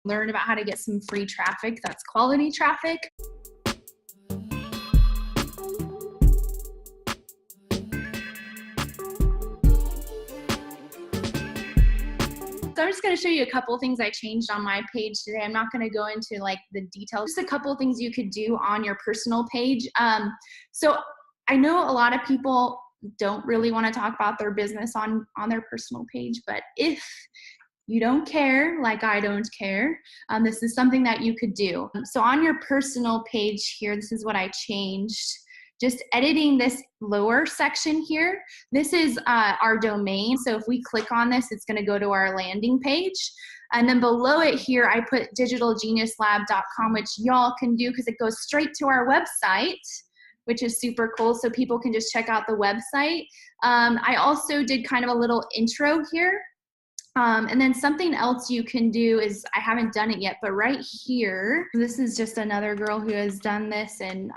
learn about how to get some free traffic that's quality traffic. So I'm just going to show you a couple things I changed on my page today. I'm not going to go into like the details, just a couple things you could do on your personal page. So I know a lot of people don't really want to talk about their business on their personal page, but if you don't care, like I don't care, this is something that you could do. So on your personal page here, this is what I changed. Just editing this lower section here. This is our domain. So if we click on this, it's gonna go to our landing page. And then below it here, I put digitalgeniuslab.com, which y'all can do because it goes straight to our website, which is super cool. So people can just check out the website. I also did kind of a little intro here. And then something else you can do is, I haven't done it yet, but right here, this is just another girl who has done this, and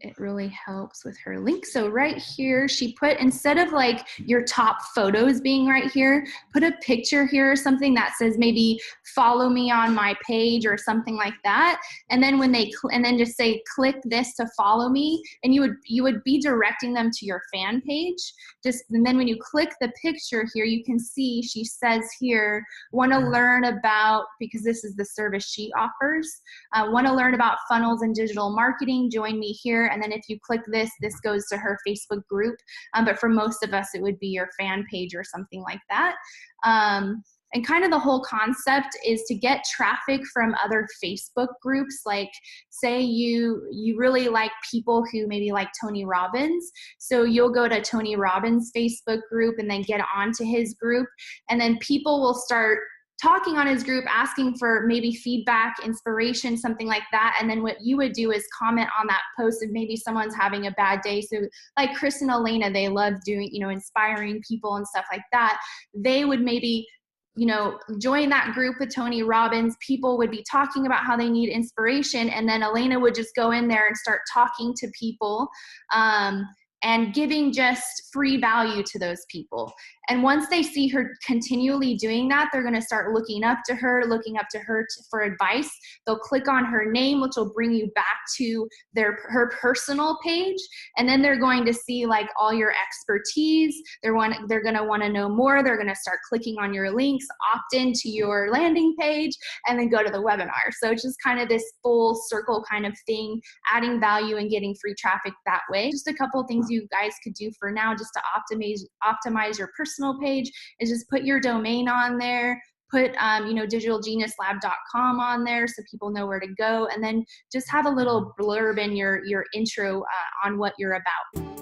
it really helps with her link. So right here, she put, instead of like your top photos being right here, put a picture here or something that says maybe follow me on my page or something like that. And then when they, and then just say, click this to follow me. And you would be directing them to your fan page. And then when you click the picture here, you can see she says here, want to learn about, because this is the service she offers, want to learn about funnels and digital marketing, join me here. And then if you click this, this goes to her Facebook group. But for most of us, it would be your fan page or something like that. And kind of the whole concept is to get traffic from other Facebook groups. Like say you really like people who maybe like Tony Robbins. So you'll go to Tony Robbins' Facebook group and then get onto his group. And then people will start talking on his group, asking for maybe feedback, inspiration, something like that. And then what you would do is comment on that post if maybe someone's having a bad day. So like Chris and Elena, they love doing, inspiring people and stuff like that. They would maybe, join that group with Tony Robbins. People would be talking about how they need inspiration. And then Elena would just go in there and start talking to people, and giving just free value to those people. And once they see her continually doing that, they're gonna start looking up to her for advice. They'll click on her name, which will bring you back to her personal page. And then they're going to see like all your expertise. They're gonna wanna know more. They're gonna start clicking on your links, opt into your landing page, and then go to the webinar. So it's just kind of this full circle kind of thing, adding value and getting free traffic that way. Just a couple of things you guys could do for now just to optimize your personal page is just put your domain on there, put digitalgeniuslab.com on there so people know where to go, and then just have a little blurb in your intro on what you're about.